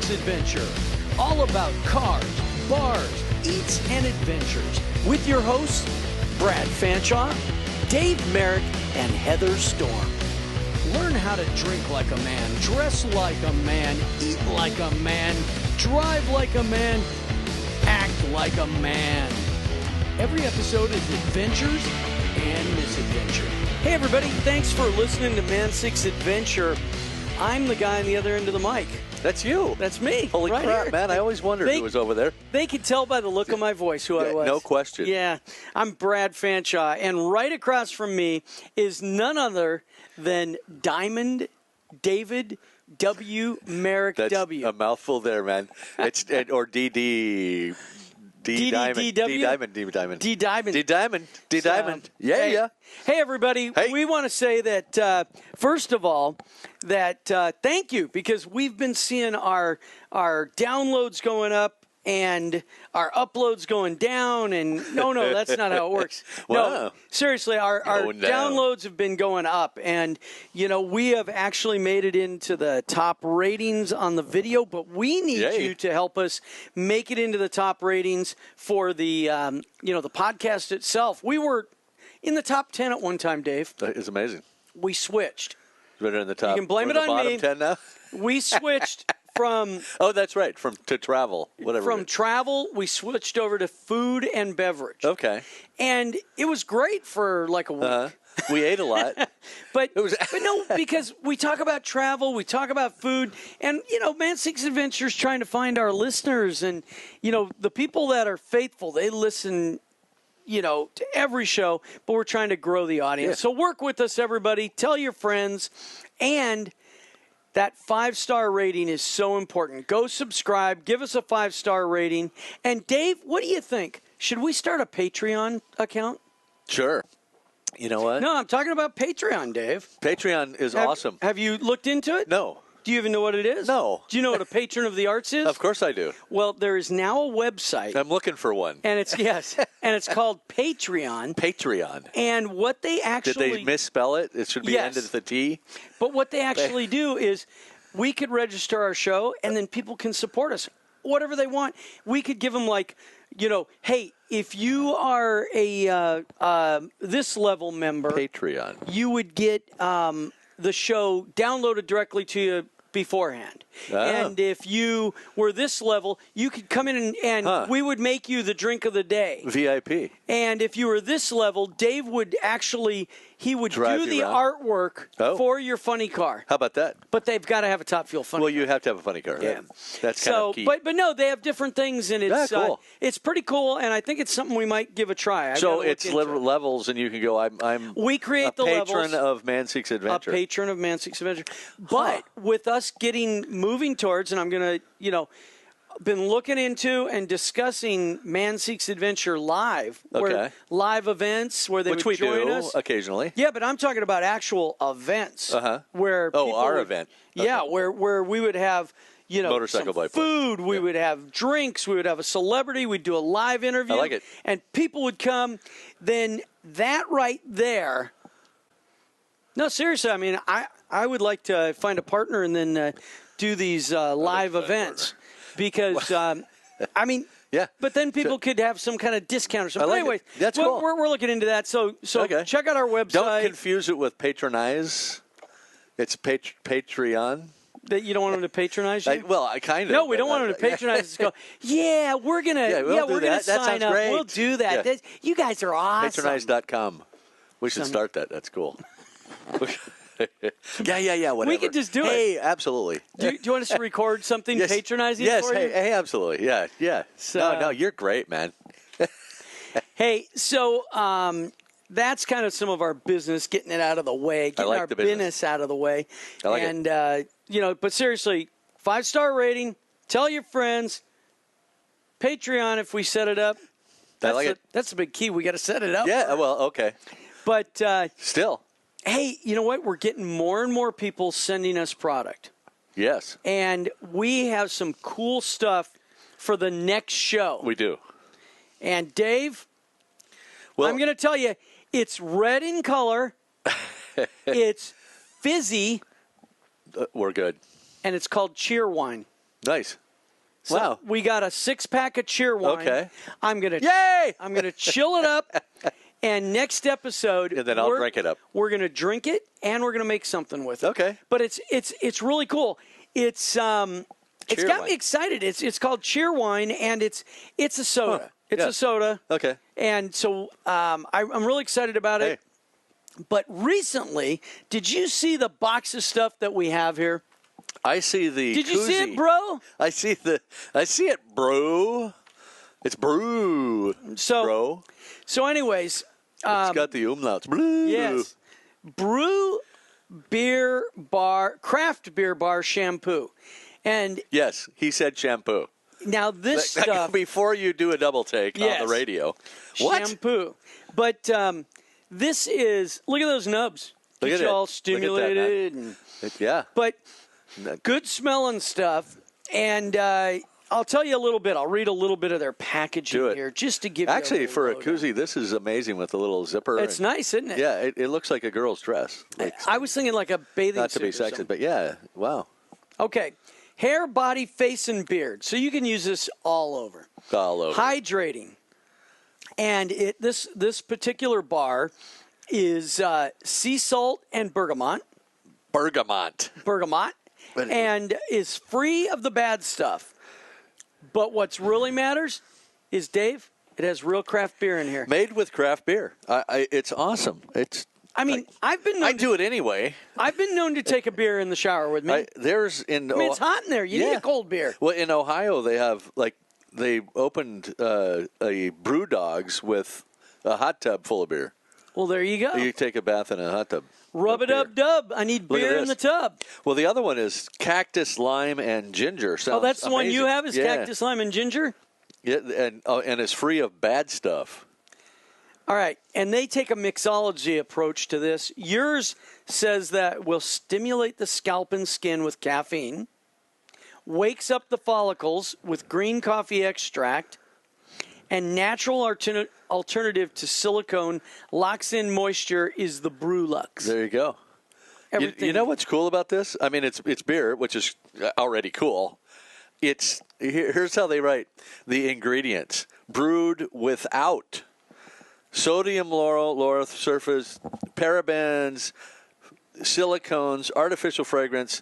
6 Adventure. All about cars, bars, eats, and adventures. With your hosts, Brad Fanshaw, Dave Merrick, and Heather Storm. Learn how to drink like a man, dress like a man, eat like a man, drive like a man, act like a man. Every episode is adventures and misadventure. Hey everybody, thanks for listening to Man 6 Adventure. I'm the guy on the other end of the mic. That's you. That's me. Holy right crap, here. man. I always wondered who was over there. They could tell by the look of my voice who I was. No question. Yeah. I'm Brad Fanshaw, and right across from me is none other than Diamond David W. Merrick That's W. a mouthful there, man. It's or DD. D Diamond. D Diamond. D Diamond. D Diamond. D Diamond. D Diamond. Yeah, yeah. Hey, everybody. Hey. We want to say that, first of all, that thank you, because we've been seeing our downloads going up and our uploads going down. And no, that's not how it works. Wow. No, seriously, our downloads have been going up. And, you know, we have actually made it into the top ratings on the video, but we need you to help us make it into the top ratings for the, the podcast itself. We were in the top 10 at one time, Dave. That is amazing. We switched. Better in the top. You can blame it on bottom me. 10 now? We switched from... Oh, that's right. To travel. Whatever. From travel, we switched over to food and beverage. Okay. And it was great for like a week. We ate a lot. but no, because we talk about travel, we talk about food, and, Man 6 Adventure's trying to find our listeners. And, the people that are faithful, they listen... to every show, but we're trying to grow the audience. Yeah. So work with us, everybody. Tell your friends. And that 5-star rating is so important. Go subscribe. Give us a 5-star rating. And Dave, what do you think? Should we start a Patreon account? Sure. You know what? No, I'm talking about Patreon, Dave. Patreon is awesome. Have you looked into it? No. Do you even know what it is? No. Do you know what a patron of the arts is? Of course I do. Well, there is now a website. I'm looking for one. And it's called Patreon. Patreon. And what they actually... Did they misspell it? It should be ended with a T? But what they actually do is we could register our show, and then people can support us. Whatever they want. We could give them hey, if you are a this level member... Patreon. You would get the show downloaded directly to you beforehand. And if you were this level, you could come in and we would make you the drink of the day. VIP. And if you were this level, Dave would actually, he would do the artwork for your funny car. How about that? But they've got to have a Top Fuel funny car. Well, you have to have a funny car. Yeah. That's kind of key. But no, they have different things, and it's cool. It's pretty cool, and I think it's something we might give a try. So it's levels, and you can go, we create the levels. A patron of Man 6 Adventure. A patron of Man 6 Adventure. But with us moving towards, and I'm going to, been looking into and discussing Man 6 Adventure Live. Where live events where they would join us. Occasionally. Yeah, but I'm talking about actual events. Where our event. Yeah, where we would have, motorcycle bike food, we would have drinks, we would have a celebrity, we'd do a live interview. I like it. And people would come. Then that right there. No, seriously, I mean, I would like to find a partner and then do these live events. Because, but then people could have some kind of discount or something. Anyway, that's cool. We're looking into that. So check out our website. Don't confuse it with patronize. It's Patreon. That you don't want them to patronize you? I kind of. No, we don't want them to patronize us. Go, we're gonna sign up. Great. We'll do that. Yeah. You guys are awesome. Patronize.com. We should start that. That's cool. Yeah, whatever. We could just do it. Hey, absolutely. Do you want us to record something patronizing for you? Hey, absolutely. Yeah. So, no, you're great, man. Hey, so that's kind of some of our business, getting it out of the way, getting our business out of the way. I like it. But seriously, 5-star rating, tell your friends, Patreon if we set it up. That's a big key. We got to set it up. Yeah, well, okay. But still. Hey, you know what? We're getting more and more people sending us product. Yes. And we have some cool stuff for the next show. We do. And Dave, I'm going to tell you, it's red in color, it's fizzy. We're good. And it's called cheer wine. Nice. So Wow. we got a 6-pack of cheer wine. Okay. Yay! I'm gonna chill it up. And next episode, And then I'll drink it up. We're gonna drink it, and we're gonna make something with it. Okay. But it's really cool. It's got me excited. It's called Cheer Wine, and it's a soda. Huh. It's a soda. Okay. And so I'm really excited about it. But recently, did you see the box of stuff that we have here? I see the Did you koozie. see it, bro? I see it, bro. It's brew. Bro. So anyways. It's got the umlauts. Brew. Yes. Brew Beer Bar, Craft Beer Bar Shampoo. And yes, he said shampoo. now this stuff. Before you do a double take on the radio. What? Shampoo. But this is, look at those nubs. Look Get at you it. all Look at that, stimulated. man. Yeah. But good smelling stuff. And I'll tell you a little bit. I'll read a little bit of their packaging here just to give Actually, you for a koozie, this is amazing with the little zipper. It's nice, isn't it? Yeah, it looks like a girl's dress. I was thinking like a bathing Not suit. to be sexist, but yeah, wow. Okay. Hair, body, face, and beard. So you can use this all over. All over. Hydrating. And this particular bar is sea salt and bergamot. Bergamot. And is free of the bad stuff. But what's really matters is, Dave, it has real craft beer in here. Made with craft beer. It's awesome. I do it anyway. I've been known to take a beer in the shower with me. It's hot in there. You need a cold beer. Well, in Ohio, they opened a brew dogs with a hot tub full of beer. Well, there you go. You take a bath in a hot tub. Rub it up, dub. I need beer in the tub. Well, the other one is cactus, lime, and ginger. Sounds that's the amazing. one you have is cactus, lime, and ginger? Yeah, and it's free of bad stuff. All right, and they take a mixology approach to this. Yours says that will stimulate the scalp and skin with caffeine, wakes up the follicles with green coffee extract, and natural alternative to silicone, locks in moisture is the Brew Lux. There you go. You know what's cool about this? I mean, it's beer, which is already cool. Here's how they write the ingredients: brewed without sodium lauryl sulfates, parabens, silicones, artificial fragrance,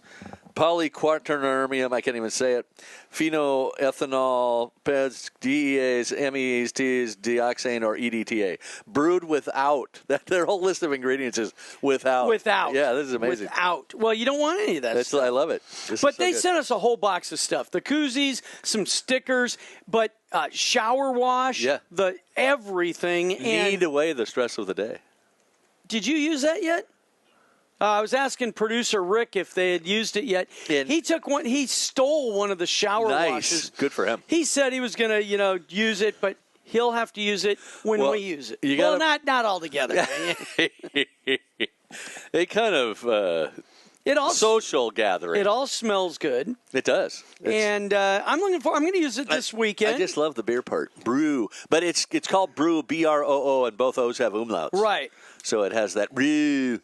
polyquaternium, I can't even say it, phenoethanol, PEDs, DEAs, MEs, Ts, dioxane, or EDTA. Brewed without. Their whole list of ingredients is without. Without. Yeah, this is amazing. Without. Well, you don't want any of that stuff. I love it. But they sent us a whole box of stuff. The koozies, some stickers, but shower wash, the everything. Knead away the stress of the day. Did you use that yet? I was asking producer Rick if they had used it yet. He took one. He stole one of the shower washes. Good for him. He said he was going to, use it, but he'll have to use it when we use it. Not all together. They kind of social gathering. It all smells good. It does. And I'm going to use it this weekend. I just love the beer part. Brew. But it's called Brew, BROO, and both O's have umlauts. Right. So it has that brew.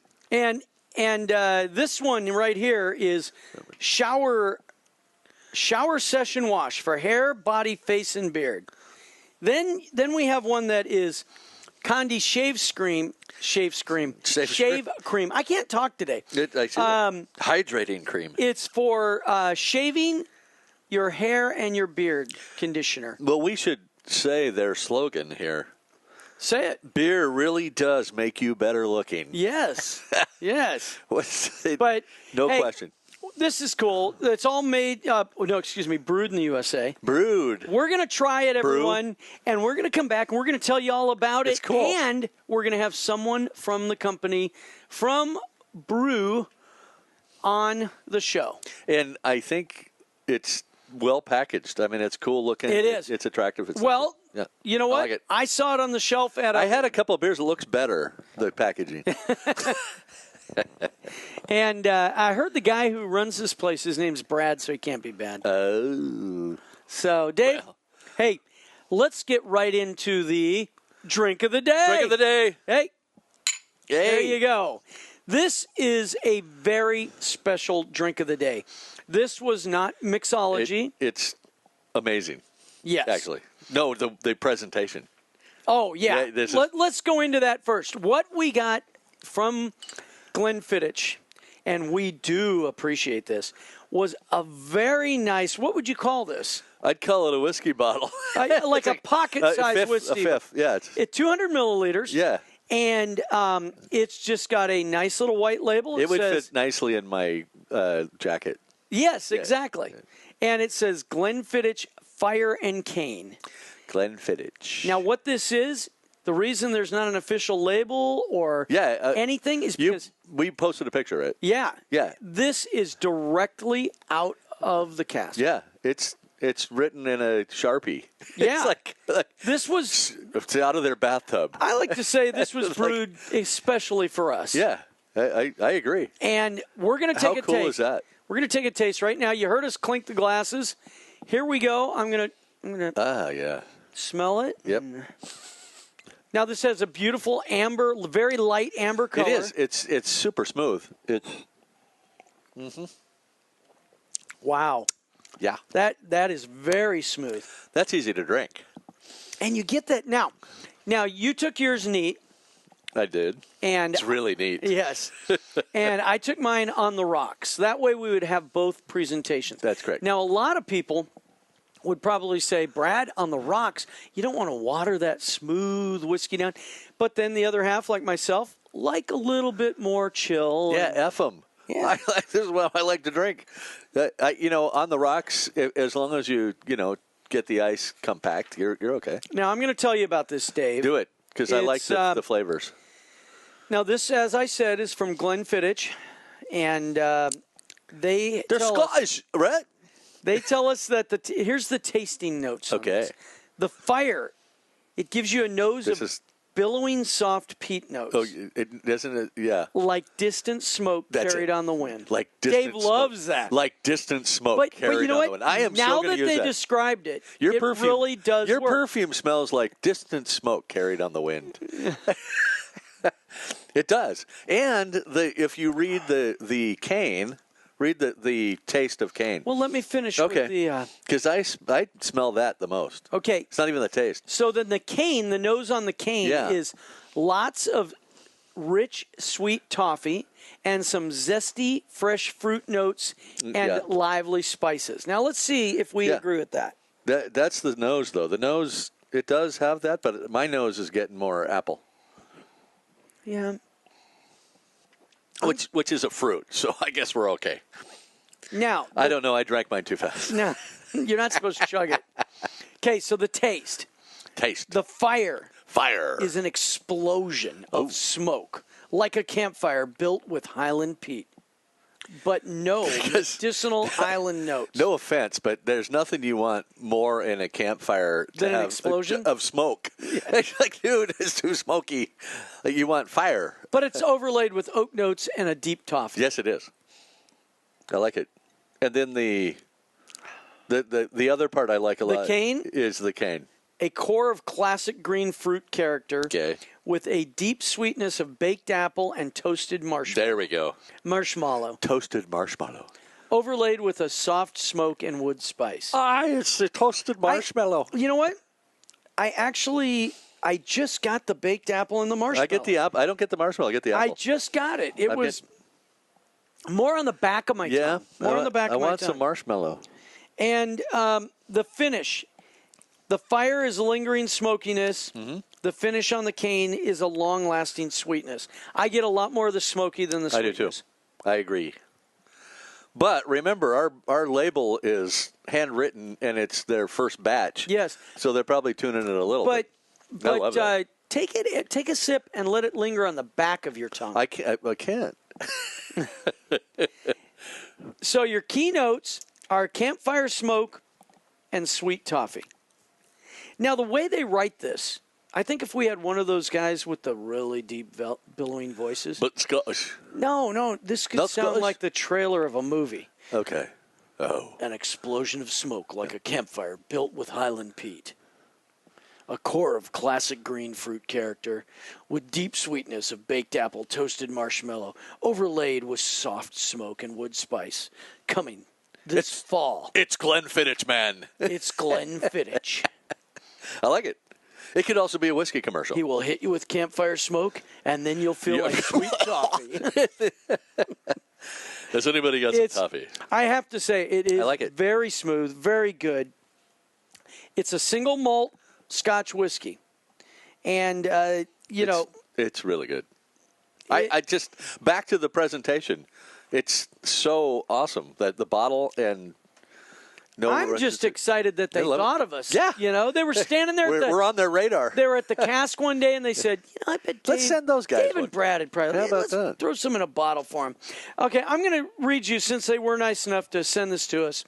And this one right here is shower session wash for hair, body, face, and beard. Then we have one that is Condi shave cream. I can't talk today. Hydrating cream. It's for shaving your hair and your beard conditioner. Well, we should say their slogan here. Say it. Beer really does make you better looking. Yes. Yes. But no question. This is cool. It's all made brewed in the USA. Brewed. We're going to try it, everyone, and we're going to come back and we're going to tell you all about it. It's cool. And we're going to have someone from the company, from Brew, on the show. And I think it's well packaged. I mean, it's cool looking. It is. It's attractive. You know what? I like it. I saw it on the shelf I had a couple of beers that looks better, the packaging. And I heard the guy who runs this place, his name's Brad, so he can't be bad. Oh. So, Dave, hey, let's get right into the drink of the day. Drink of the day. Hey. There you go. This is a very special drink of the day. This was not mixology. It's amazing. Yes. Actually. No, the presentation. Oh, yeah. Let's go into that first. What we got from Glenfiddich, and we do appreciate this, was a very nice, what would you call this? I'd call it a whiskey bottle. Like a pocket-sized whiskey. A fifth, yeah. It's 200 milliliters. Yeah. And it's just got a nice little white label. It would fit nicely in my jacket. Yes, exactly. And it says Glenfiddich Fire and Cane. Glenfiddich. Now, what this is, the reason there's not an official label or anything is because... We posted a picture, right? Yeah. Yeah. This is directly out of the cask. Yeah. It's written in a Sharpie. Yeah. It's like this was... It's out of their bathtub. I like to say this was brewed especially for us. Yeah. I agree. And we're going to take a taste. How cool is that? We're going to take a taste right now. You heard us clink the glasses. Here we go. I'm going to smell it. Yep. Now this has a beautiful amber, very light amber color. It is. It's super smooth. It's. Wow. Yeah. That is very smooth. That's easy to drink. And you get that now. Now you took yours neat. I did. And it's really neat. Yes. And I took mine on the rocks. That way we would have both presentations. That's correct. Now a lot of people would probably say, Brad, on the rocks, you don't want to water that smooth whiskey down. But then the other half, like myself, like a little bit more chill. Yeah, F them. Yeah. This is what I like to drink. On the rocks, as long as you get the ice compact, you're okay. Now, I'm going to tell you about this, Dave. Do it, because I like the flavors. Now, this, as I said, is from Glenfiddich, and they're Scottish, right? They tell us that here's the tasting notes. Okay. The fire, it gives you a nose of billowing soft peat notes. Oh, it doesn't it? Yeah. Like distant smoke carried on the wind. Like distant Dave loves that. Like distant smoke carried on the wind. I am now so going to use that. Now that they described it, your it perfume, really does Your work. perfume smells like distant smoke carried on the wind. It does. And if you read the cane... Read the taste of cane. Well, let me finish with the... Because I smell that the most. Okay. It's not even the taste. So then the cane, the nose on the cane is lots of rich, sweet toffee and some zesty, fresh fruit notes and lively spices. Now, let's see if we agree with that. That's the nose, though. The nose, it does have that, but my nose is getting more apple. Yeah. Which is a fruit, so I guess we're okay. Now, I don't know. I drank mine too fast. No, you're not supposed to chug it. Okay, so the taste. The fire is an explosion of smoke, like a campfire built with Highland peat. But no medicinal island notes. No offense, but there's nothing you want more in a campfire than an explosion of smoke. Yeah. Like, dude, it's too smoky. Like, you want fire. But it's overlaid with oak notes and a deep toffee. Yes, it is. I like it. And then the other part I like a lot. The cane is the cane. A core of classic green fruit character with a deep sweetness of baked apple and toasted marshmallow. There we go. Marshmallow. Toasted marshmallow. Overlaid with a soft smoke and wood spice. It's the toasted marshmallow. You know what? I just got the baked apple and the marshmallow. I get the apple. I don't get the marshmallow. I get the apple. I just got it. It was more on the back of my tongue. More on the back of my tongue. I want some marshmallow. And the finish. The fire is lingering smokiness. Mm-hmm. The finish on the cane is a long-lasting sweetness. I get a lot more of the smoky than the sweetness. I do, too. I agree. But remember, our label is handwritten, and it's their first batch. Yes. So they're probably tuning it a little bit. But take a sip and let it linger on the back of your tongue. I can't. So your keynotes are campfire smoke and sweet toffee. Now, the way they write this, I think if we had one of those guys with the really deep billowing voices. But Scottish. No, this could sound like the trailer of a movie. Okay. Oh. An explosion of smoke like a campfire built with Highland peat. a core of classic green fruit character with deep sweetness of baked apple toasted marshmallow overlaid with soft smoke and wood spice. Coming this fall. It's Glenfiddich, man. It's Glenfiddich. I like it. It could also be a whiskey commercial. He will hit you with campfire smoke, and then you'll feel like sweet coffee. Has anybody got some toffee? I have to say, it is I like it. Very smooth, very good. It's a single malt Scotch whiskey. And, It's really good. I just, back to the presentation. It's so awesome that the bottle and... I'm just excited that they thought of us. Yeah. They were standing there. We're on their radar. They were at the cask one day, and they said, I bet let's send those guys Dave and Brad had probably. How about that? Throw some in a bottle for them. Okay, I'm going to read you, since they were nice enough to send this to us,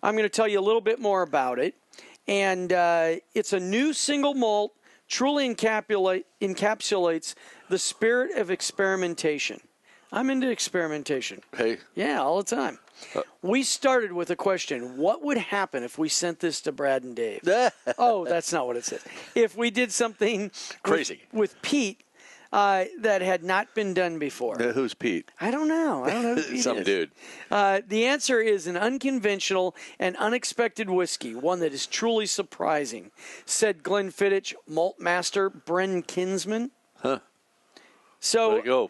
I'm going to tell you a little bit more about it. And it's a new single malt, truly encapsulates the spirit of experimentation. I'm into experimentation. Hey. Yeah, all the time. We started with a question. What would happen if we sent this to Brad and Dave? Oh, that's not what it says. If we did something crazy with Pete that had not been done before. Who's Pete? I don't know who Pete Some is. dude. The answer is an unconventional and unexpected whiskey, one that is truly surprising, said Glenfiddich malt master Bren Kinsman. Huh. So way to go.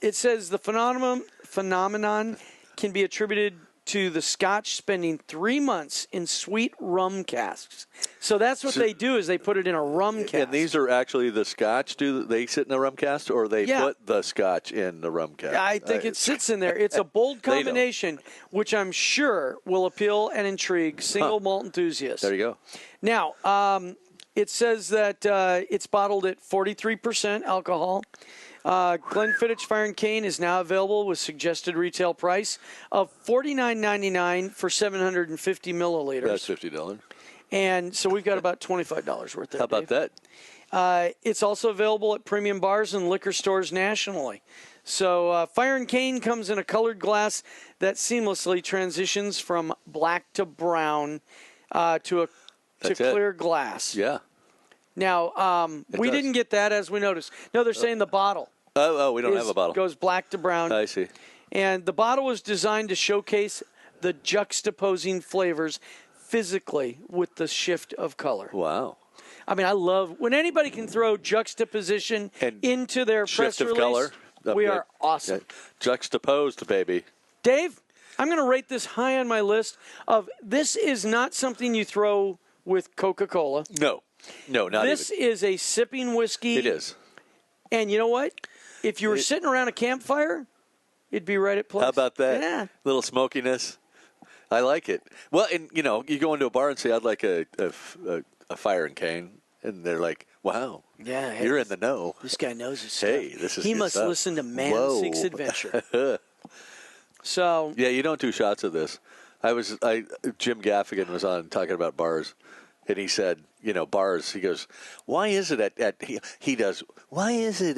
It says the phenomenon can be attributed to the Scotch spending 3 months in sweet rum casks. So that's what they do, is they put it in a rum cask. And these are actually the Scotch. Do they sit in a rum cask, or they put the Scotch in the rum cask? I think it sits in there. It's a bold combination, which I'm sure will appeal and intrigue single malt enthusiasts. There you go. Now, it says that it's bottled at 43% alcohol. Glenfiddich Fire and Cane is now available with suggested retail price of $49.99 for 750 milliliters. That's $50. And so we've got about $25 worth there. How about Dave. that? It's also available at premium bars and liquor stores nationally. So Fire and Cane comes in a colored glass that seamlessly transitions from black to brown to clear glass. Yeah. Now, we didn't get that, as we noticed. No, they're saying the bottle. Oh, we don't have a bottle. Goes black to brown. I see. And the bottle was designed to showcase the juxtaposing flavors physically with the shift of color. Wow. I mean, I love when anybody can throw juxtaposition into their press release. Color. We are awesome. Yeah. Juxtaposed, baby. Dave, I'm going to rate this high on my list of this is not something you throw with Coca-Cola. No, not this even. Is a sipping whiskey. It is. And you know what? If you were sitting around a campfire, it'd be right at place. How about that? Yeah. Little smokiness. I like it. Well, and, you go into a bar and say, I'd like a Fire and Cane. And they're like, wow, yeah, you're in the know. This guy knows his stuff. Hey, this is He good must stuff. listen to Man Seeks Adventure. So yeah, you don't do shots of this. Jim Gaffigan was on talking about bars, and he said, bars. He goes, why is it he does? Why is it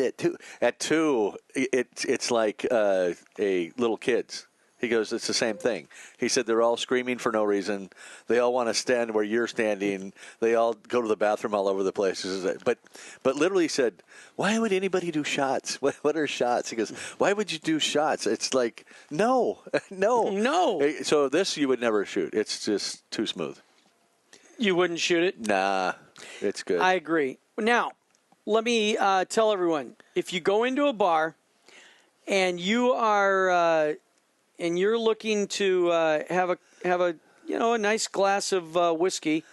at two? It's like a little kids. He goes, it's the same thing. He said they're all screaming for no reason. They all want to stand where you're standing. They all go to the bathroom all over the place. But literally said, why would anybody do shots? What are shots? He goes, why would you do shots? It's like, no. So this you would never shoot. It's just too smooth. You wouldn't shoot it? Nah, it's good. I agree. Now, let me tell everyone, if you go into a bar and you are and you're looking to have a nice glass of whiskey.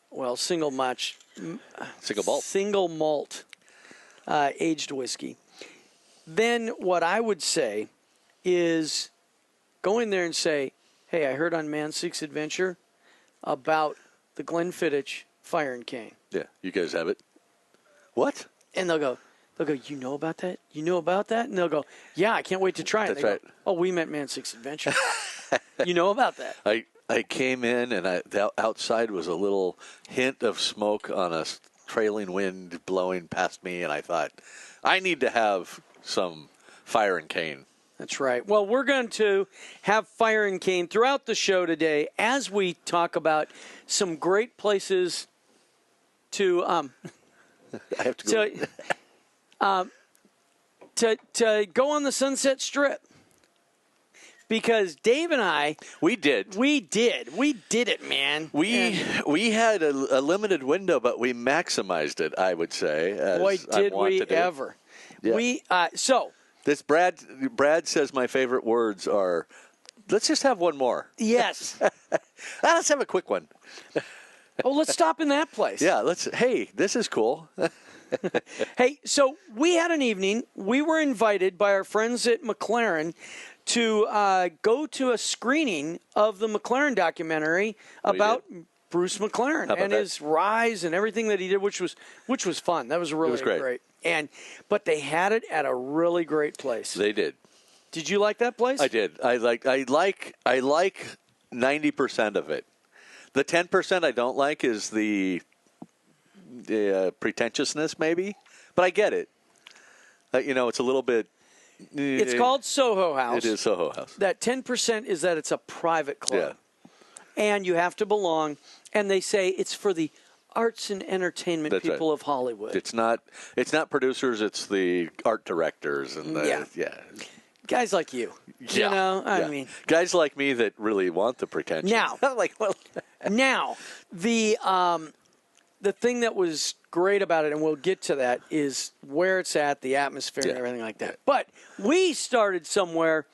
Well, single malt aged whiskey. Then what I would say is go in there and say, hey, I heard on Man Seeks Adventure about the Glenfiddich Fire and Cane. Yeah, you guys have it. What? And they'll go, you know about that? You know about that? And they'll go, yeah, I can't wait to try it. That's right. Go, oh, we meant Man Seeks Adventure. You know about that? I came in, and the outside was a little hint of smoke on a trailing wind blowing past me, and I thought, I need to have some Fire and Cane. That's right. Well, we're going to have Fire and Cane throughout the show today as we talk about some great places to I have to go. to go on the Sunset Strip. Because Dave and I, we did it, man. We had a limited window, but we maximized it. I would say. Boy, did we ever! Yeah. This Brad says my favorite words are, let's just have one more. Yes. Let's have a quick one. Oh, let's stop in that place. Yeah. Hey, this is cool. Hey, so we had an evening. We were invited by our friends at McLaren to go to a screening of the McLaren documentary about Bruce McLaren and his rise and everything that he did, which was fun. That was really great. But they had it at a really great place. They did. Did you like that place? I did. I like 90% of it. The 10% I don't like is the pretentiousness, maybe. But I get it. It's a little bit. It's called SoHo House. It is SoHo House. That 10% is that it's a private club. Yeah. And you have to belong. And they say it's for the arts and entertainment That's people right. of Hollywood. It's not producers, it's the art directors and guys like you. Yeah. I mean, guys like me that really want the pretension. Now, the thing that was great about it, and we'll get to that, is where it's at, the atmosphere, and everything like that. But we started somewhere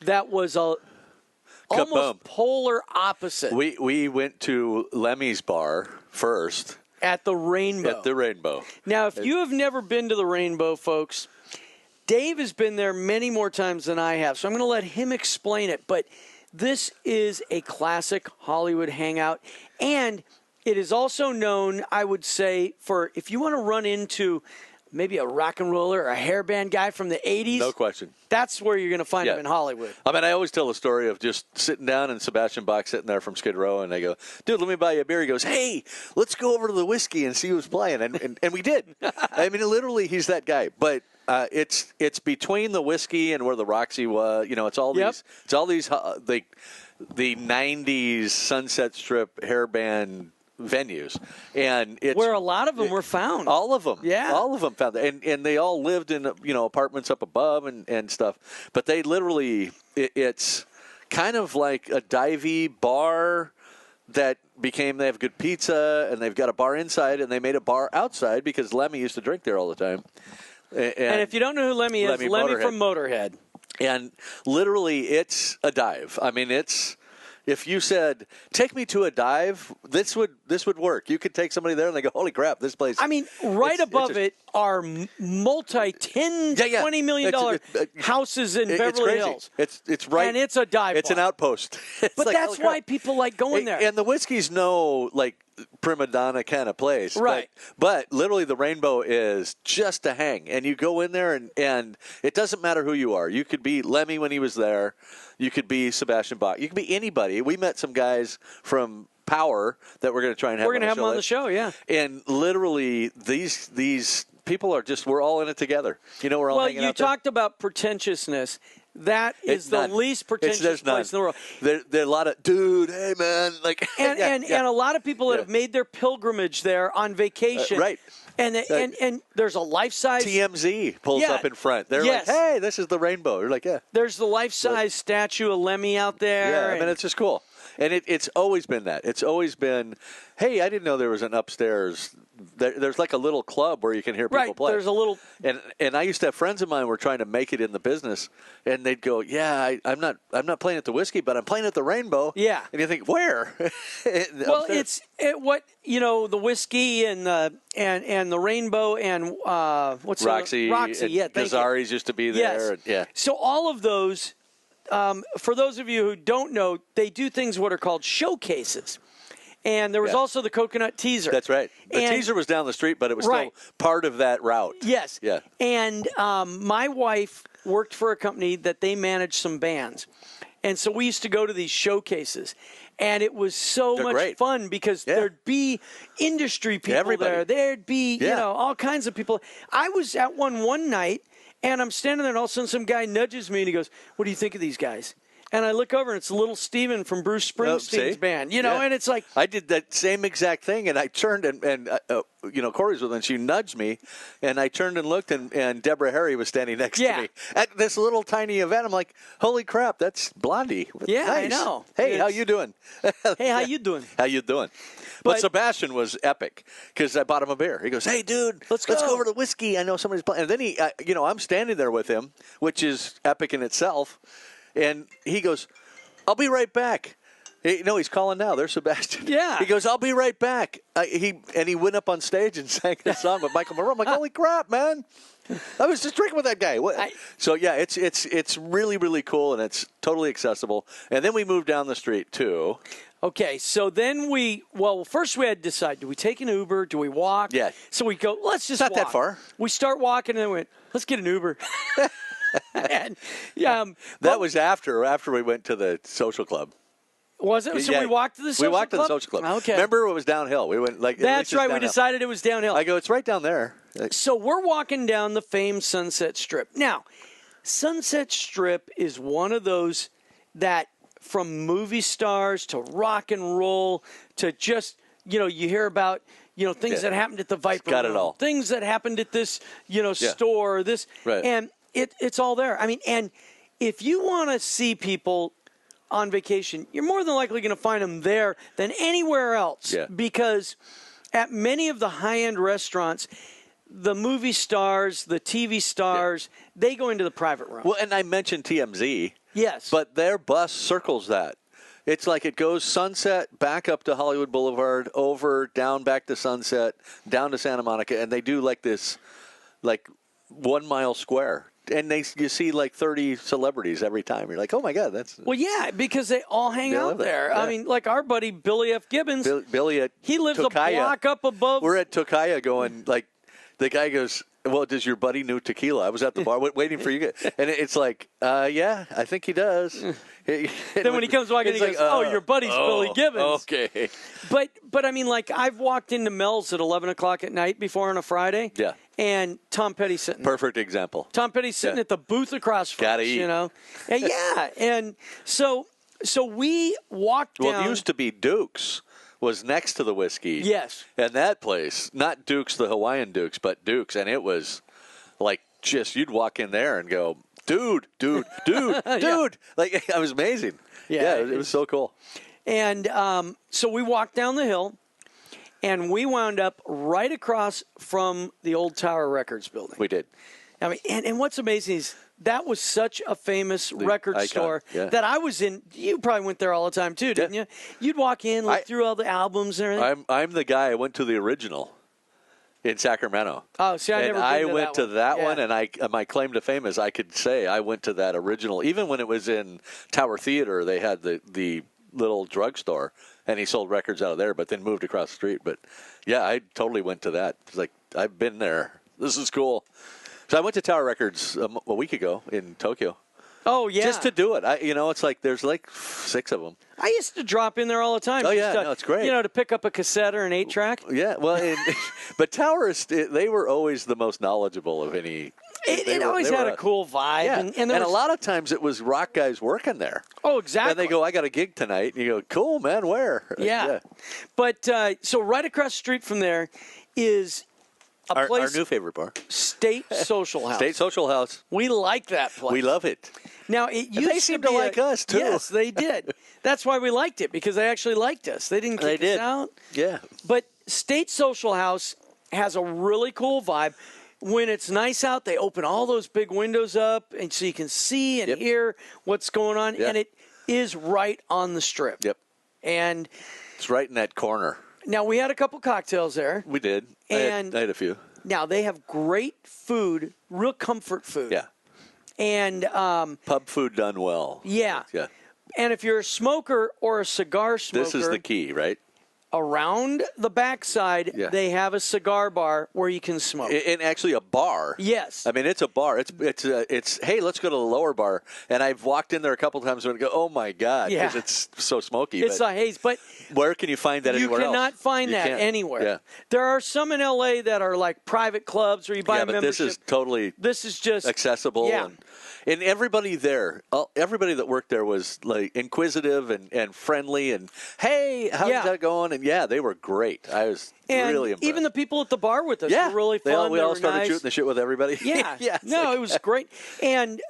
that was almost polar opposite. We went to Lemmy's bar first. At the Rainbow. At the Rainbow. Now, if you have never been to the Rainbow, folks, Dave has been there many more times than I have, so I'm going to let him explain it. But this is a classic Hollywood hangout, and it is also known, I would say, for if you want to run into maybe a rock and roller or a hairband guy from the 80s. No question. That's where you're going to find him in Hollywood. I mean, I always tell the story of just sitting down and Sebastian Bach sitting there from Skid Row, and I go, dude, let me buy you a beer. He goes, hey, let's go over to the whiskey and see who's playing. And we did. I mean, literally, he's that guy. But it's between the whiskey and where the Roxy was. It's all these. It's all these the 90s Sunset Strip hairband venues, and it's where a lot of them were found. All of them, all of them found, and they all lived in apartments up above and stuff. But they literally, it's kind of like a divey bar that became. They have good pizza, and they've got a bar inside, and they made a bar outside because Lemmy used to drink there all the time. And if you don't know who Lemmy is, Lemmy from Motorhead, and literally, it's a dive. I mean, it's. If you said, take me to a dive, this would work. You could take somebody there and they go, holy crap, this place. I mean, above it are multi-$10, $20 million houses in Beverly Hills. It's right. And it's a dive It's bar. An outpost. But that's why people like going there. And the whiskey's no, prima donna kind of place. Right. But literally the Rainbow is just a hang. And you go in there and it doesn't matter who you are. You could be Lemmy when he was there. You could be Sebastian Bach. You could be anybody. We met some guys from Power that we're going to try and have. We're going to have them on the show, yeah. And literally, these people are we're all in it together. We're all hanging out there. Well, you talked about pretentiousness. That is the least pretentious place in the world. There are a lot of, dude, hey, man. And a lot of people that have made their pilgrimage there on vacation. Right. And there's a life-size... TMZ pulls up in front. They're like, hey, this is the Rainbow. You're like, yeah. There's the life-size statue of Lemmy out there. Yeah, I mean, it's just cool. And it's always been that. It's always been, hey, I didn't know there was an upstairs. There's like a little club where you can hear people play. There's a little. And I used to have friends of mine who were trying to make it in the business, and they'd go, yeah, I'm not playing at the whiskey, but I'm playing at the Rainbow. Yeah. And you think, where? Well, the whiskey and the Rainbow and what's Roxy. Roxy, yeah. Gazzari's used to be there. Yes. Yeah. So all of those. For those of you who don't know, they do things what are called showcases. And there was also the Coconut Teaser. That's right. The teaser was down the street, but it was still part of that route. Yes. Yeah. And my wife worked for a company that they managed some bands. And so we used to go to these showcases. And it was so much fun because there'd be industry people there. There'd be, all kinds of people. I was at one night, And I'm standing there, and all of a sudden some guy nudges me, and he goes, "What do you think of these guys?" And I look over, and it's little Steven from Bruce Springsteen's band, and it's like. I did that same exact thing, and I turned, and Corey's with me, and she nudged me, and I turned and looked, and Deborah Harry was standing next to me at this little tiny event. I'm like, holy crap, that's Blondie. Yeah, nice. I know. Hey, how you doing? Hey, how you doing? How you doing? But Sebastian was epic because I bought him a beer. He goes, "Hey, dude, let's go over to whiskey. I know somebody's playing." And then he, I'm standing there with him, which is epic in itself. And he goes, "I'll be right back." He's calling now. There's Sebastian. Yeah. He goes, "I'll be right back." He went up on stage and sang a song with Michael Monroe. I'm like, holy crap, man! I was just drinking with that guy. It's really, really cool, and it's totally accessible. And then we moved down the street too. Okay, so then first we had to decide, do we take an Uber, do we walk? Yeah. So we go, let's just walk. Not that far. We start walking, and then we went, let's get an Uber. And, that was after we went to the social club. Was it? So we walked to the social club? We walked to the social club. Okay. Remember, it was downhill. We went That's right. We decided it was downhill. I go, it's right down there. So we're walking down the famed Sunset Strip. Now, Sunset Strip is one of those that from movie stars to rock and roll to just, you hear about, things that happened at the Viper Got Room, it all. things that happened at this, store, this. Right. And it's all there. I mean, and if you want to see people on vacation, you're more than likely going to find them there than anywhere else. Yeah. Because at many of the high-end restaurants, the movie stars, the TV stars, they go into the private room. Well, and I mentioned TMZ. Yes. But their bus circles that. It's like it goes Sunset, back up to Hollywood Boulevard, over, down back to Sunset, down to Santa Monica, and they do like this, 1 mile square. And you see 30 celebrities every time. You're like, oh my God, that's. Well, yeah, because they all hang out there. Yeah. I mean, like our buddy Billy F. Gibbons. Billy at he lives Tokaya. a block up above. We're at Tokaya going, the guy goes, "Well, does your buddy know tequila?" I was at the bar waiting for you guys. And it's like, yeah, I think he does. Then when he comes walking, he goes, "Oh, your buddy's Billy Gibbons." Okay. But I mean, I've walked into Mel's at 11 o'clock at night before on a Friday. Yeah. And Tom Petty's sitting there. Perfect example. Tom Petty's sitting at the booth across from Gotta us, eat. And and so we walked down. Well, it used to be Duke's was next to the whiskey. Yes. And that place, not Duke's, the Hawaiian Duke's, but Duke's. And it was you'd walk in there and go, dude. It was amazing. Yeah, it was so cool. And so we walked down the hill, and we wound up right across from the old Tower Records building. We did. I mean, and what's amazing is that was such a famous record icon, store that I was in. You probably went there all the time too, didn't you? You'd walk in, look through all the albums and everything. I'm the guy. I went to the original in Sacramento. Oh, see, I went to that one, Yeah. and my claim to fame is I could say I went to that original. Even when it was in Tower Theater, they had the little drugstore, and he sold records out of there, but then moved across the street. But yeah, I totally went to that. It's like, I've been there. This is cool. So I went to Tower Records a week ago in Tokyo. Oh, yeah. Just to do it. It's like there's 6 of them. I used to drop in there all the time. Oh, yeah. It's great. To pick up a cassette or an 8-track. Yeah, well, but Tower, they were always the most knowledgeable of any. It always had a cool vibe. Yeah. And a lot of times it was rock guys working there. Oh, exactly. And they go, I got a gig tonight. And you go, cool, man, where? Yeah. But so right across the street from there is our place. Our new favorite bar. State Social House. State Social House. We like that place. We love it. Now, it used they seem to like us, too. Yes, they did. That's why we liked it, because they actually liked us. They didn't kick us out. Yeah. But State Social House has a really cool vibe. When it's nice out, they open all those big windows up, and so you can see and hear what's going on. Yep. And it is right on the Strip. Yep. And it's right in that corner. Now, we had a couple cocktails there. We did. And I had a few. Now, they have great food, real comfort food. Yeah. And pub food done well. Yeah. Yeah. And if you're a smoker or a cigar smoker. This is the key, right? around the backside, they have a cigar bar where you can smoke. And actually a bar. Yes. I mean, it's a bar. It's hey, let's go to the lower bar. And I've walked in there a couple times and go, oh, my God, because it's so smoky. It's a haze. But where can you find that anywhere else? You cannot find that anywhere. Yeah. There are some in L.A. that are like private clubs where you buy a membership. This is totally just accessible. Yeah. And everybody there, everybody that worked there was like inquisitive and friendly and, hey, how's that going? And, they were great. I was really impressed. Even the people at the bar with us were really fun. We all started shooting the shit with everybody. Yeah. It was great. And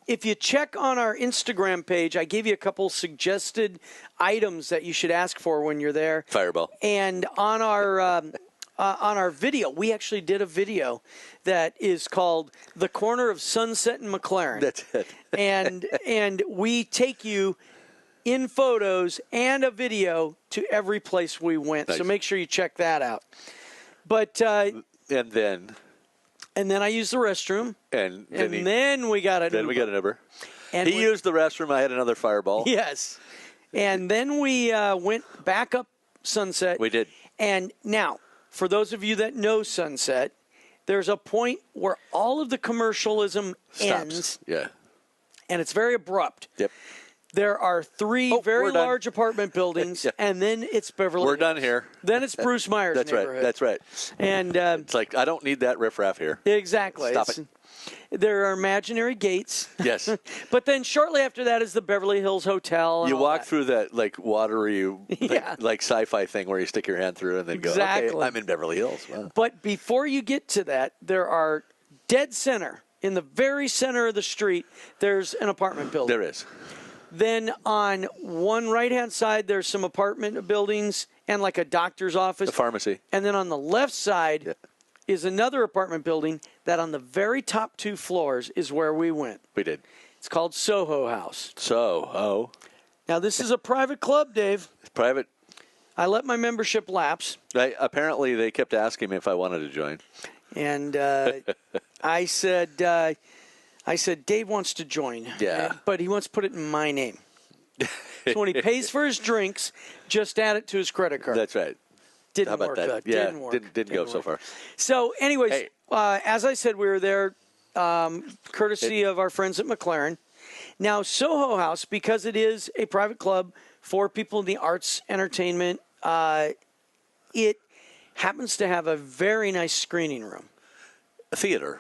if you check on our Instagram page, I gave you a couple suggested items that you should ask for when you're there. Fireball. And on our video, we actually did a video that is called The Corner of Sunset and McLaren. That's it. and we take you in photos and a video to every place we went. Nice. So make sure you check that out. But and then I used the restroom. And then we got an Uber. And he used the restroom. I had another Fireball. Yes. And then we went back up Sunset. We did. And now, for those of you that know Sunset, there's a point where all of the commercialism ends. Yeah. And it's very abrupt. Yep. There are three very large apartment buildings, and then it's Beverly Hills. We're done here. Then it's Bruce Meyer's neighborhood. That's right. And it's like, I don't need that riffraff here. Exactly. Stop it. There are imaginary gates. Yes. But then shortly after that is the Beverly Hills Hotel. You walk through that, like, watery, like sci-fi thing where you stick your hand through and then go, okay, I'm in Beverly Hills. Wow. But before you get to that, there are dead center, in the very center of the street, there's an apartment building. There is. Then on one right-hand side, there's some apartment buildings and like a doctor's office. A pharmacy. And then on the left side is another apartment building that on the very top two floors is where we went. We did. It's called SoHo House. SoHo. Now, this is a private club, Dave. It's private. I let my membership lapse. Apparently, they kept asking me if I wanted to join. And I said, Dave wants to join. Yeah. But he wants to put it in my name. So when he pays for his drinks, just add it to his credit card. That's right. Didn't work. Yeah, didn't work. Didn't go so far. So, anyways, as I said, we were there courtesy of our friends at McLaren. Now, SoHo House, because it is a private club for people in the arts, entertainment, it happens to have a very nice screening room. A theater.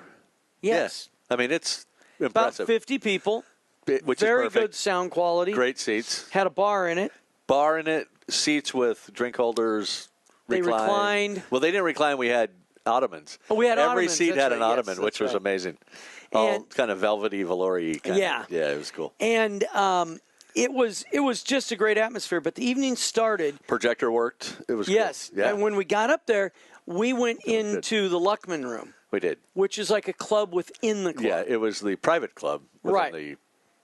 Yes. Yeah. I mean, it's impressive. About 50 people. Which very is perfect. Good sound quality. Great seats. Had a bar in it. Seats with drink holders. They reclined. Well, they didn't recline. We had ottomans. Oh, we had Every seat had an ottoman, which was amazing. All kind of velvety, velour-y. Yeah, it was cool. And it was just a great atmosphere. But the evening started. Projector worked. It was cool. Yeah. And when we got up there, we went into the Luckman room. We did. Which is like a club within the club. Yeah, it was the private club within the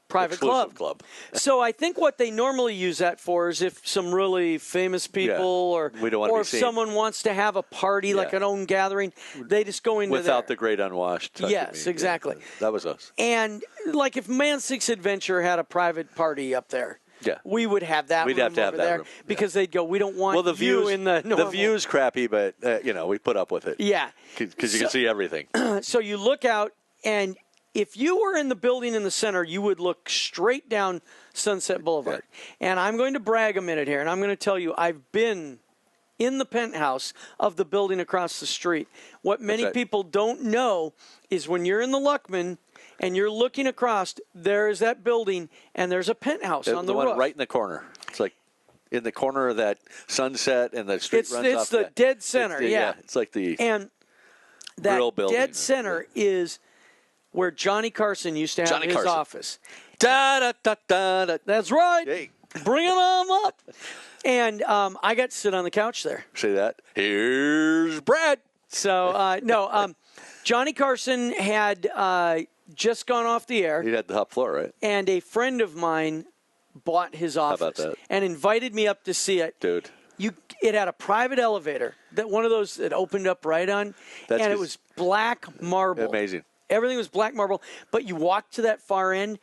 private club. So I think what they normally use that for is if some really famous people or if someone wants to have a party, like an own gathering, they just go into without the great unwashed. Yes, exactly. Yeah, that was us. And like if Man Six Adventure had a private party up there. Yeah, we would have that. We'd have to have that there room. Because they'd go. We don't want you in the normal. The view's crappy, but we put up with it. Yeah, because you can see everything. So you look out, and if you were in the building in the center, you would look straight down Sunset Boulevard. Yeah. And I'm going to brag a minute here, and I'm going to tell you I've been in the penthouse of the building across the street. What many people don't know is when you're in the Luckman. And you're looking across, there is that building, and there's a penthouse on the roof. The one right in the corner. It's like in the corner of that Sunset and the street runs off. It's the dead center, it's like the real building. Dead center is where Johnny Carson used to have his office. Da-da-da-da-da. That's right. Hey. Bring it on up. And I got to sit on the couch there. See that? Here's Brad. So, Johnny Carson had... just gone off the air. He had the top floor, right? And a friend of mine bought his office. How about that? And invited me up to see it. Dude. It had a private elevator, that one of those that opened up right on, and it was black marble. Amazing. Everything was black marble, but you walked to that far end.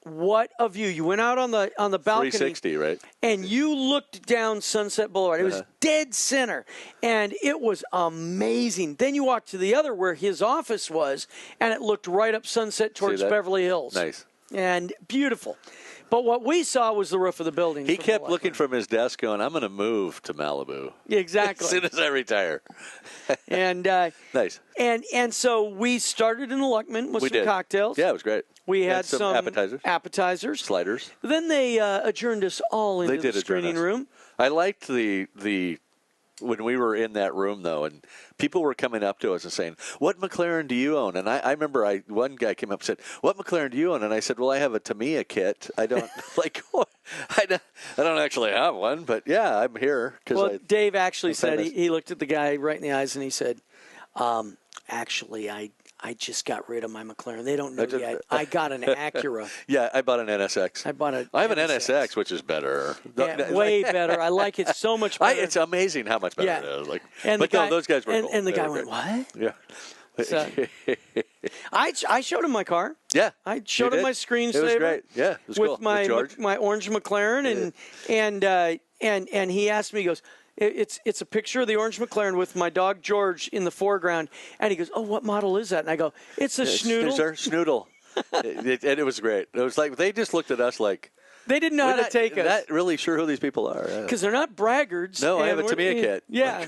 what a view. You went out on the balcony. 360, right? And you looked down Sunset Boulevard. It was dead center, and it was amazing. Then you walked to the other where his office was, and it looked right up Sunset towards Beverly Hills. Nice. And beautiful. But what we saw was the roof of the building. He kept looking from his desk going, I'm going to move to Malibu. Exactly. As soon as I retire. And nice. And so we started in the Luckman with some cocktails. Yeah, it was great. We had some appetizers. Sliders. Then they adjourned us all into the screening room. I liked the when we were in that room, though, and people were coming up to us and saying, what McLaren do you own? And I remember one guy came up and said, what McLaren do you own? And I said, well, I have a Tamiya kit. I don't I don't actually have one, but yeah, I'm here. Well, Dave actually said, he looked at the guy right in the eyes and he said, actually, I just got rid of my McLaren. They don't know yet. I got an Acura. Yeah, I bought an NSX. I have an NSX, which is better. Yeah, way better. I like it so much better. It's amazing how much better it is. Those guys were cool. And the guy went, what? Yeah. So, I showed him my car. Yeah. I showed him my screensaver. It was great. Yeah, it was cool. With my orange McLaren. And he asked me, he goes, It's a picture of the orange McLaren with my dog George in the foreground, and he goes, "Oh, what model is that?" And I go, "It's a Schnoodle." Schnoodle. And it was great. It was like they just looked at us like they didn't know how to take us. Not really sure who these people are because they're not braggarts. No, I have a Tamiya kit. Yeah,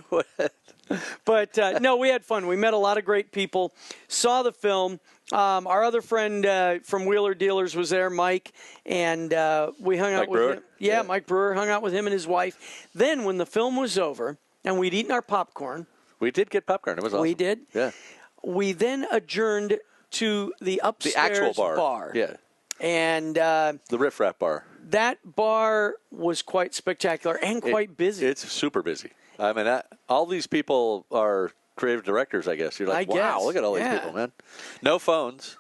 but no, we had fun. We met a lot of great people. Saw the film. Our other friend from Wheeler Dealers was there, Mike, and we hung out with him. Yeah, Mike Brewer, hung out with him and his wife. Then when the film was over and we'd eaten our popcorn. We did get popcorn. It was awesome. We did? Yeah. We then adjourned to the upstairs actual bar. Yeah. And the Riff Raff bar. That bar was quite spectacular and quite busy. It's super busy. I mean, all these people are creative directors, I guess. You're like, wow, look at all these people, man. No phones.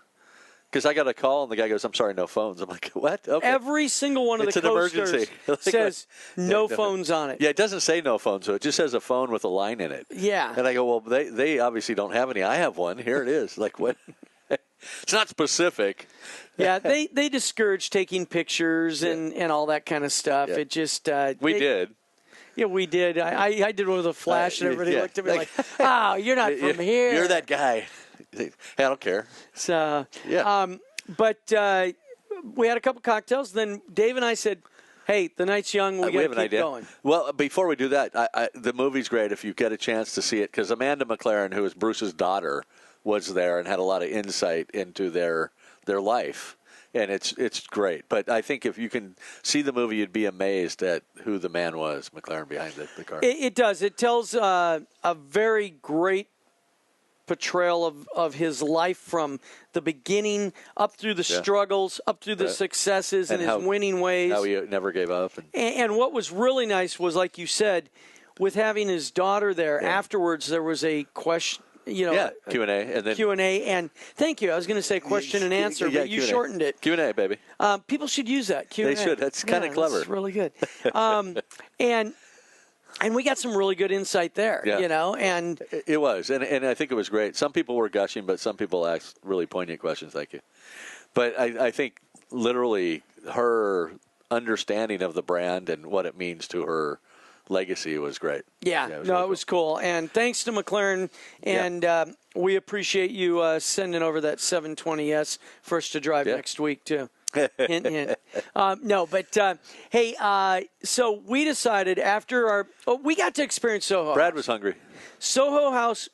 Because I got a call, and the guy goes, I'm sorry, no phones. I'm like, what? Okay. Every single one of the coasters says no phones on it. Yeah, it doesn't say no phone, so it just says a phone with a line in it. Yeah. And I go, well, they obviously don't have any. I have one. Here it is. Like, what? It's not specific. Yeah, they discourage taking pictures and all that kind of stuff. Yeah. It just we did. Yeah, we did. I did one with a flash, and everybody looked at me like, oh, you're not from here. You're that guy. Hey, I don't care. So, but we had a couple cocktails. Then Dave and I said, hey, the night's young. We got to keep going. Well, before we do that, the movie's great if you get a chance to see it, because Amanda McLaren, who is Bruce's daughter, was there and had a lot of insight into their life. And it's great. But I think if you can see the movie, you'd be amazed at who the man was, McLaren, behind the car. It does. It tells a very great portrayal of his life from the beginning up through the struggles, up through the successes and his winning ways. How he never gave up. And what was really nice was, like you said, with having his daughter there, afterwards there was a question. Q&A. And then Q&A. And thank you. I was going to say question and answer, but you shortened it. Q&A, baby. People should use that, Q&A. They should. That's kind of clever. That's really good. And we got some really good insight there, and it was. And I think it was great. Some people were gushing, but some people asked really poignant questions. Thank you. But I think literally her understanding of the brand and what it means to her legacy was great. Yeah, it was cool. And thanks to McLaren, and we appreciate you sending over that 720S for us to drive next week, too. Hint, hint. So we decided after we got to experience SoHo. Brad was hungry. SoHo House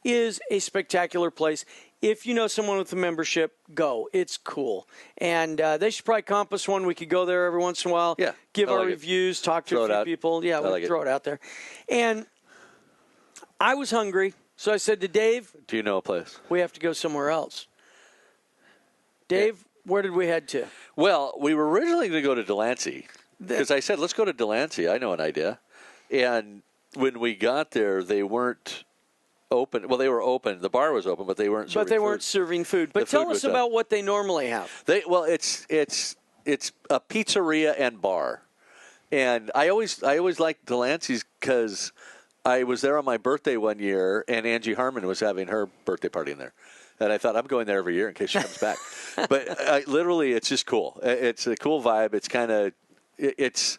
is a spectacular place. If you know someone with a membership, go. It's cool. And they should probably comp us one. We could go there every once in a while. Yeah. Give our reviews, talk to a few people. Yeah, we'll throw it out there. And I was hungry, so I said to Dave, do you know a place? We have to go somewhere else. Dave, where did we head to? Well, we were originally going to go to Delancey because I said, let's go to Delancey. I know an idea. And when we got there, they weren't open. Well, they were open. The bar was open, but they weren't serving food. But tell us about what they normally have. It's a pizzeria and bar. And I always liked Delancey's because I was there on my birthday one year, and Angie Harmon was having her birthday party in there. And I thought, I'm going there every year in case she comes back. But literally, it's just cool. It's a cool vibe. It's kind of, it's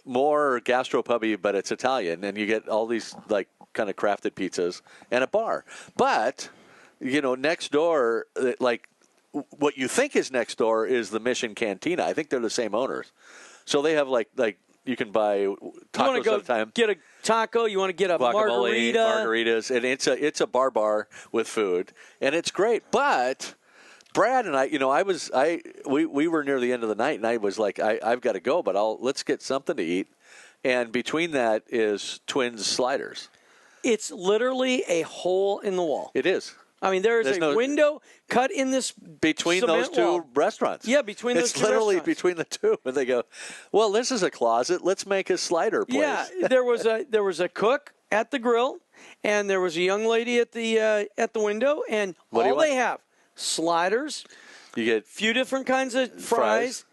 more gastropubby, but it's Italian. And you get all these, like, kind of crafted pizzas and a bar. But, you know, next door, like, what you think is next door is the Mission Cantina. I think they're the same owners. So they have, like you can buy tacos at a time. Get a taco. You want to get a margarita. Margaritas, and it's a bar with food, and it's great. But Brad and I, you know, we were near the end of the night, and I was like, I've got to go, but let's get something to eat. And between that is Twins Sliders. It's literally a hole in the wall. It is. I mean, there's a window cut in this between those two restaurants. Yeah, between those two restaurants. It's literally between the two. And they go, well, this is a closet. Let's make a slider place. Yeah, there was a cook at the grill, and there was a young lady at the window, and all they have, sliders, you get a few different kinds of fries,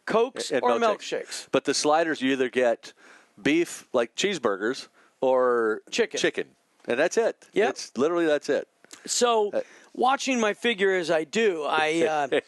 Cokes, or milkshakes. But the sliders, you either get beef, like cheeseburgers, or chicken. And that's it. Yep. It's literally that's it. So, watching my figure as I do, I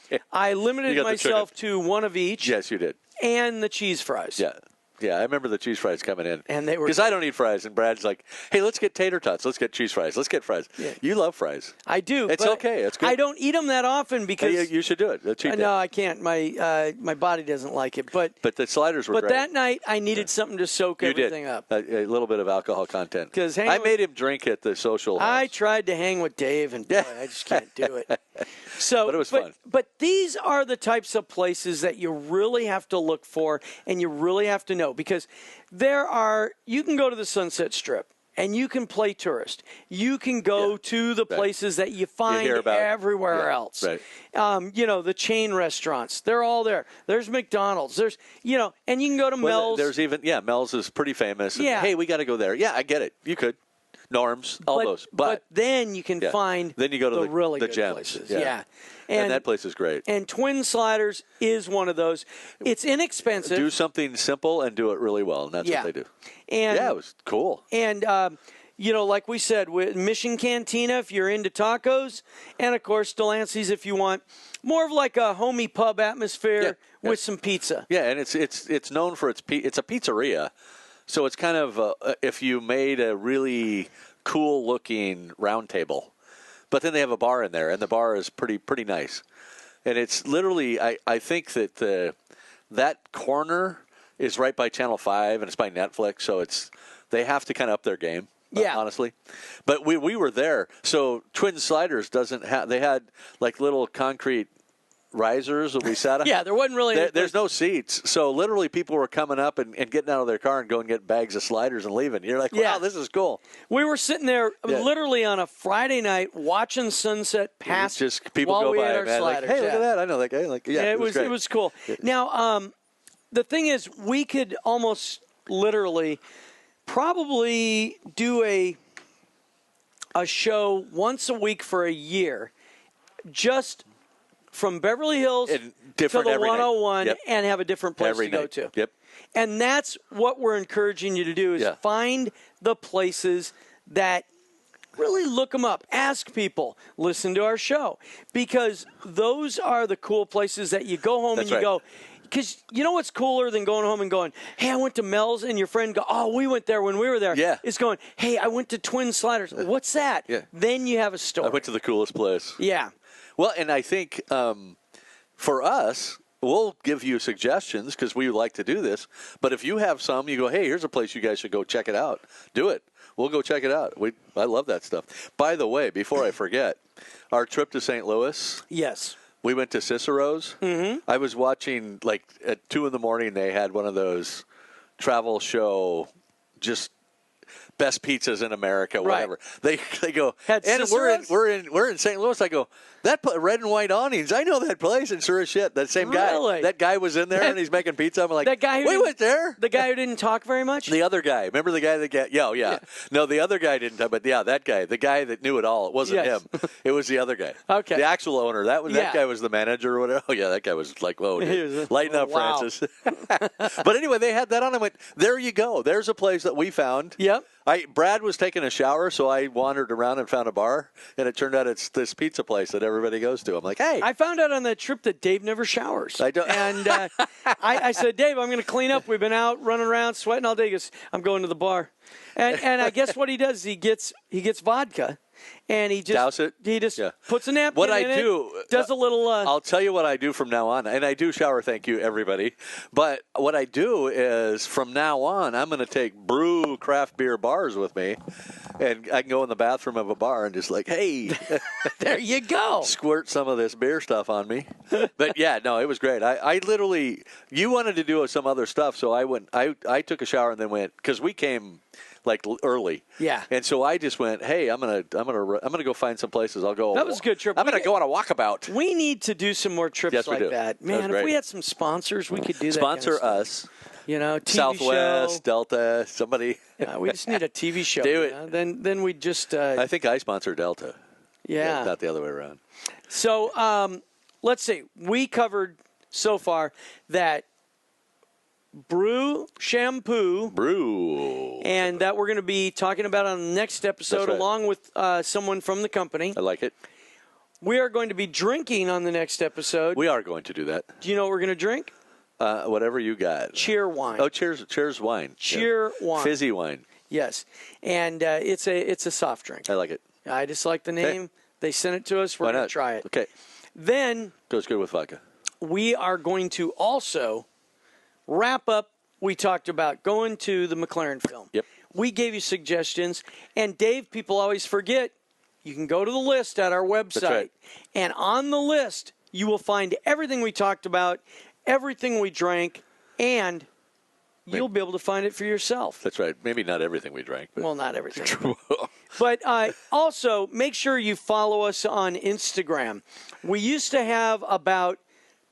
limited myself to one of each. Yes, you did. And the cheese fries. Yeah. Yeah, I remember the cheese fries coming in. And they were because I don't eat fries, and Brad's like, "Hey, let's get tater tots. Let's get cheese fries. Let's get fries." Yeah. You love fries. I do. It's okay. It's good. I don't eat them that often because you should do it. No, I can't. My body doesn't like it. But the sliders were great. But that night I needed something to soak everything up. A little bit of alcohol content. Because I made him drink at the SoHo House. I tried to hang with Dave, and boy, I just can't do it. So, but it was fun. But these are the types of places that you really have to look for, and you really have to know, because you can go to the Sunset Strip and you can play tourist. You can go to the places that you find everywhere else. Right. The chain restaurants, they're all there. There's McDonald's. There's, and you can go to Mel's. There's even, Mel's is pretty famous. Yeah. Hey, we got to go there. Yeah, I get it. You could. Norm's, all those. But then you can find then you go to the really good gems. places. Yeah. And that place is great. And Twin Sliders is one of those. It's inexpensive. Do something simple and do it really well, and that's what they do. And it was cool. And, like we said, with Mission Cantina if you're into tacos, and, of course, Delancey's if you want more of like a homey pub atmosphere with some pizza. Yeah, and it's known for it's a pizzeria. So it's kind of if you made a really cool-looking round table. But then they have a bar in there, and the bar is pretty nice. And it's literally, I think that that corner is right by Channel 5, and it's by Netflix, so they have to kind of up their game, honestly. But we were there. So Twin Sliders they had like little concrete risers that we sat on. Yeah, there wasn't really there's no seats, so literally people were coming up and getting out of their car and going get bags of sliders and leaving. You're like, wow, this is cool. We were sitting there literally on a Friday night watching sunset pass. Just people while go we by, had our man. sliders. Like, hey, look at that! I know that guy. Like, it was cool. Now, the thing is, we could almost literally probably do a show once a week for a year, just from Beverly Hills to the 101 and have a different place to go to. Yep. And that's what we're encouraging you to do is find the places that really look them up. Ask people. Listen to our show. Because those are the cool places that you go home and you go, because you know what's cooler than going home and going, hey, I went to Mel's, and your friend go, oh, we went there when we were there. Yeah. It's going, hey, I went to Twin Sliders. What's that? Yeah. Then you have a story. I went to the coolest place. Yeah. Well, and I think for us, we'll give you suggestions because we like to do this. But if you have some, you go, hey, here's a place you guys should go check it out. Do it. We'll go check it out. I love that stuff. By the way, before I forget, our trip to St. Louis. Yes. We went to Cicero's. Mm-hmm. I was watching, like, at 2 in the morning, they had one of those travel show, just best pizzas in America, whatever. They go, and we're in St. Louis. I go, that red and white awnings. I know that place. And sure as shit, that same guy. That guy was in there and he's making pizza. I'm like, that guy we went there. The guy who didn't talk very much. The other guy. Remember the guy that got? Yeah. No, the other guy didn't talk. But that guy, the guy that knew it all. It wasn't him. It was the other guy. Okay. The actual owner. That guy was the manager or whatever. Oh yeah, that guy was like, whoa, dude. Lighten up, Francis. But anyway, they had that on. I went, there you go. There's a place that we found. Yep. Yep. Brad was taking a shower, so I wandered around and found a bar, and it turned out it's this pizza place that everybody goes to. I'm like, hey. I found out on that trip that Dave never showers. I don't. And I said, Dave, I'm going to clean up. We've been out running around, sweating all day. He goes, I'm going to the bar. And I guess what he does is he gets vodka. And he just douse it. He just puts a napkin in it, does a little. I'll tell you what I do from now on, and I do shower. Thank you, everybody. But what I do is from now on, I'm going to take brew craft beer bars with me, and I can go in the bathroom of a bar and just like, hey, there you go, squirt some of this beer stuff on me. But yeah, no, it was great. I literally, you wanted to do some other stuff, so I went. I took a shower and then went because we came like early. Yeah. And so I just went, hey, I'm gonna go find some places. I'll go. That was a good trip. I'm gonna go on a walkabout. We need to do some more trips like that. Man, if we had some sponsors, we could do that. Sponsor us. You know, TV Southwest, show. Delta, somebody. Yeah, we just need a TV show. Do it. You know? Then we just. I think I sponsor Delta. Yeah. Not the other way around. So let's see. We covered so far that brew shampoo. And that we're going to be talking about on the next episode along with someone from the company. I like it. We are going to be drinking on the next episode. We are going to do that. Do you know what we're going to drink? Whatever you got. Cheer wine. Oh, cheers wine. Cheer wine. Fizzy wine. Yes. And it's a soft drink. I like it. I just like the name. Okay. They sent it to us. We're going to try it. Okay. Then goes good with vodka. We are going to also wrap up. We talked about going to the McLaren film. Yep. We gave you suggestions. And, Dave, people always forget, you can go to the list at our website. That's right. And on the list, you will find everything we talked about, everything we drank, and you'll be able to find it for yourself. That's right. Maybe not everything we drank. But. Well, not everything. But also, make sure you follow us on Instagram. We used to have about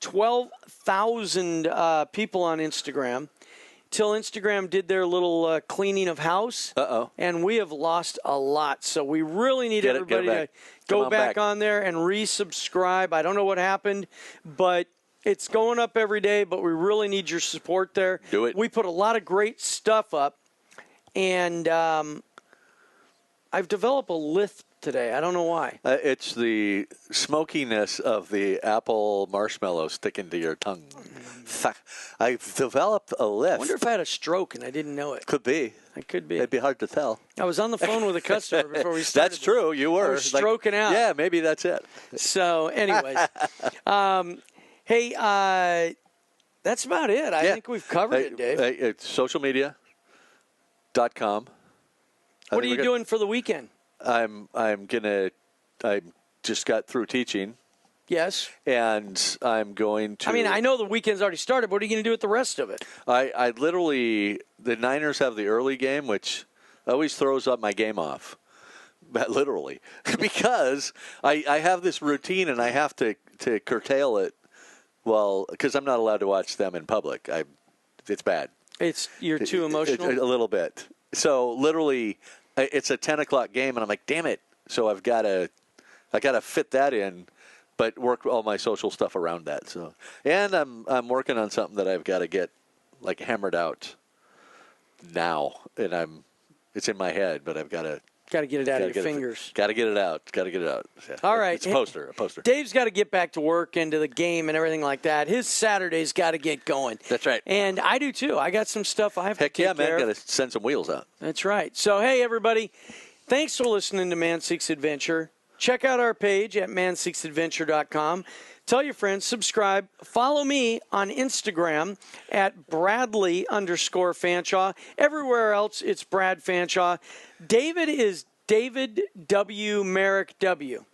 12,000 people on Instagram till Instagram did their little cleaning of house. Uh-oh. And we have lost a lot. So we really need everybody to go back on there and resubscribe. I don't know what happened, but it's going up every day, but we really need your support there. Do it. We put a lot of great stuff up, and I've developed a lisp today. I don't know why. It's the smokiness of the apple marshmallow sticking to your tongue. I've developed a lisp. I wonder if I had a stroke and I didn't know it. Could be. It could be. It'd be hard to tell. I was on the phone with a customer before we started. That's true. You were. I was stroking out. Yeah, maybe that's it. So, anyways. Hey, that's about it. I think we've covered it, Dave. It's socialmedia.com. What are you doing for the weekend? I just got through teaching. Yes. And I'm going to. I mean, I know the weekend's already started. What are you going to do with the rest of it? I literally, the Niners have the early game, which always throws up my game off. Literally. Because I have this routine and I have to curtail it. Well, because I'm not allowed to watch them in public. It's bad. You're too emotional? A little bit. So literally, it's a 10 o'clock game, and I'm like, damn it. So I got to fit that in, but work all my social stuff around that. So, and I'm working on something that I've got to get like hammered out now, and it's in my head, but I've got to. Got to get it out of your fingers. Got to get it out. Yeah. All right. It's a poster. Dave's got to get back to work and to the game and everything like that. His Saturday's got to get going. That's right. And I do, too. I got some stuff I have to take care of. Heck yeah, man. Got to send some wheels out. That's right. So, hey, everybody. Thanks for listening to Man Seeks Adventure. Check out our page at manseeksadventure.com. Tell your friends, subscribe. Follow me on Instagram at Bradley_Fanshaw. Everywhere else, it's Brad Fanshaw. David is David W. Merrick W.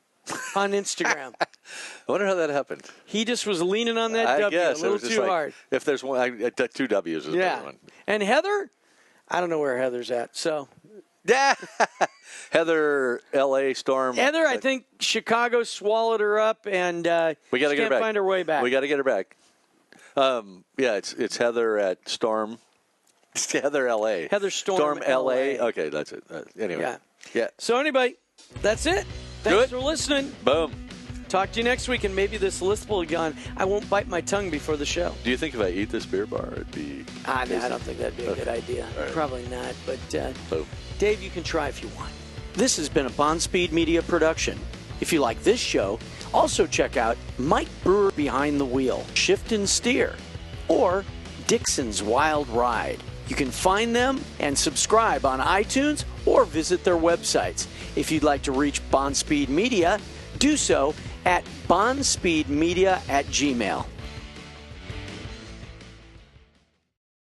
on Instagram. I wonder how that happened. He just was leaning on that W a little too hard. If there's one, 2 W's is a better one. And Heather, I don't know where Heather's at, so. Heather, L.A. Storm. Heather, I think Chicago swallowed her up, and we got to get her back. Find her way back. We got to get her back. It's Heather at Storm. It's Heather, L.A. Heather Storm L.A. Okay, that's it. Anyway. Yeah. So anyway, that's it. Thanks for listening. Boom. Talk to you next week, and maybe this list will be gone. I won't bite my tongue before the show. Do you think if I eat this beer bar, it'd be... No, I don't think that'd be a good idea. Right. Probably not, but Dave, you can try if you want. This has been a Bond Speed Media production. If you like this show, also check out Mike Brewer Behind the Wheel, Shift and Steer, or Dixon's Wild Ride. You can find them and subscribe on iTunes or visit their websites. If you'd like to reach Bond Speed Media, do so at bondspeedmedia@gmail.com.